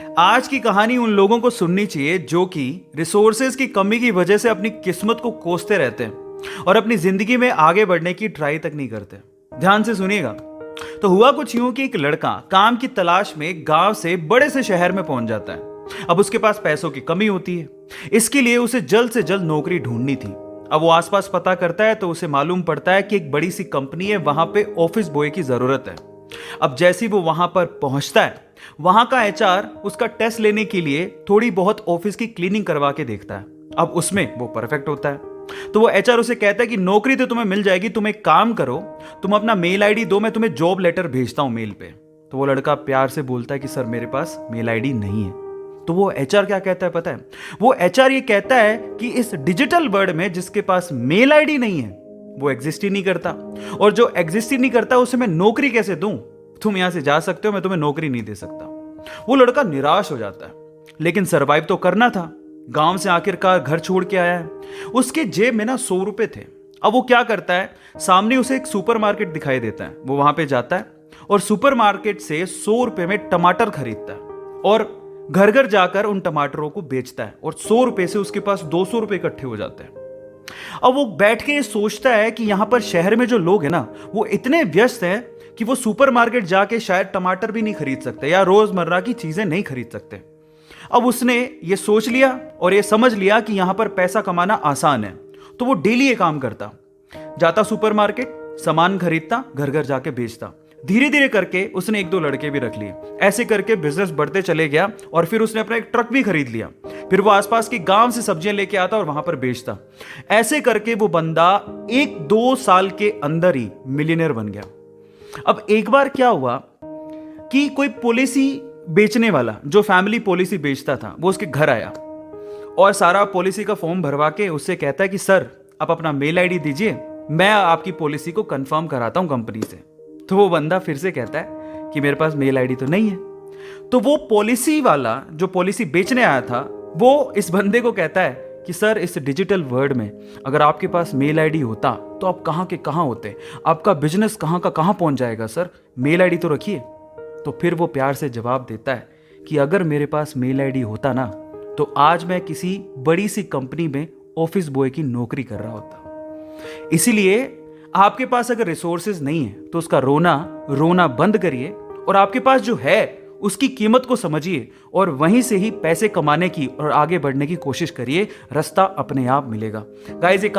आज की कहानी उन लोगों को सुननी चाहिए जो कि रिसोर्सेज की कमी की वजह से अपनी किस्मत को कोसते रहते हैं और अपनी जिंदगी में आगे बढ़ने की ट्राई तक नहीं करते। ध्यान से सुनिएगा। तो हुआ कुछ यूं कि एक लड़का काम की तलाश में गांव से बड़े से शहर में पहुंच जाता है। अब उसके पास पैसों की कमी होती है, इसके लिए उसे जल्द से जल्द नौकरी ढूंढनी थी। अब वो आसपास पता करता है तो उसे मालूम पड़ता है कि एक बड़ी सी कंपनी है, वहां पे ऑफिस बॉय की जरूरत है। अब जैसे ही वो वहां पर पहुंचता है, वहां का एचआर उसका टेस्ट लेने के लिए थोड़ी बहुत ऑफिस की क्लीनिंग करवा के देखता है। अब उसमें वो परफेक्ट होता है। तो वो एचआर उसे कहता है कि नौकरी तो तुम्हें मिल जाएगी, तुम एक काम करो, तुम अपना मेल आईडी दो, मैं तुम्हें जॉब लेटर भेजता हूं मेल पे। तो वो लड़का प्यार से बोलता है कि सर मेरे पास मेल आईडी नहीं है। तो वो एचआर क्या कहता है पता है? वो एचआर ये कहता है कि इस डिजिटल वर्ल्ड में जिसके पास मेल आईडी नहीं है वो एग्जिस्ट ही नहीं करता, और जो एग्जिस्ट ही नहीं करता उसे मैं नौकरी कैसे दूं? तुम यहां से जा सकते हो, मैं तुम्हें नौकरी नहीं दे सकता। वो लड़का निराश हो जाता है, लेकिन सरवाइव तो करना था। गांव से आखिरकार घर छोड़ के आया है, उसके जेब में ना 100 रुपए थे। अब वो क्या करता है, सामने उसे एक सुपरमार्केट दिखाई देता है। वो वहां पे जाता है और सुपरमार्केट से 100 रुपए में टमाटर खरीदता है और घर घर जाकर उन टमाटरों को बेचता है, और 100 रुपए से उसके पास 200 रुपए इकट्ठे हो जाते हैं। अब वो बैठ के सोचता है कि यहां पर शहर में जो लोग हैं ना, वो इतने व्यस्त हैं कि वो सुपरमार्केट जाके शायद टमाटर भी नहीं खरीद सकते या रोजमर्रा की चीजें नहीं खरीद सकते। अब उसने ये सोच लिया और ये समझ लिया कि यहां पर पैसा कमाना आसान है। तो वो डेली ये काम करता, जाता सुपरमार्केट, सामान खरीदता, घर घर जाके बेचता। धीरे धीरे करके उसने 1-2 लड़के भी रख लिए। ऐसे करके बिजनेस बढ़ते चले गया और फिर उसने अपना एक ट्रक भी खरीद लिया। फिर वो आसपास के गांव से सब्जियां लेके आता और वहां पर बेचता। ऐसे करके वो बंदा 1-2 साल के अंदर ही मिलियनर बन गया। अब एक बार क्या हुआ कि कोई पॉलिसी बेचने वाला, जो फैमिली पॉलिसी बेचता था, वो उसके घर आया और सारा पॉलिसी का फॉर्म भरवा के उससे कहता है कि सर आप अपना मेल आईडी दीजिए, मैं आपकी पॉलिसी को कंफर्म कराता हूं कंपनी से। तो वो बंदा फिर से कहता है कि मेरे पास मेल आईडी तो नहीं है। तो वो पॉलिसी वाला जो पॉलिसी बेचने आया था, वो इस बंदे को कहता है कि सर इस डिजिटल वर्ल्ड में अगर आपके पास मेल आईडी होता तो आप कहां के कहां होते, आपका बिजनेस कहां का कहां पहुंच जाएगा, सर मेल आईडी तो रखिए। तो फिर वो प्यार से जवाब देता है कि अगर मेरे पास मेल आईडी होता ना, तो आज मैं किसी बड़ी सी कंपनी में ऑफिस बॉय की नौकरी कर रहा होता। इसीलिए आपके पास अगर रिसोर्सेज नहीं है तो उसका रोना बंद करिए, और आपके पास जो है उसकी कीमत को समझिए और वहीं से ही पैसे कमाने की और आगे बढ़ने की कोशिश करिए। रास्ता अपने आप मिलेगा। गाइस,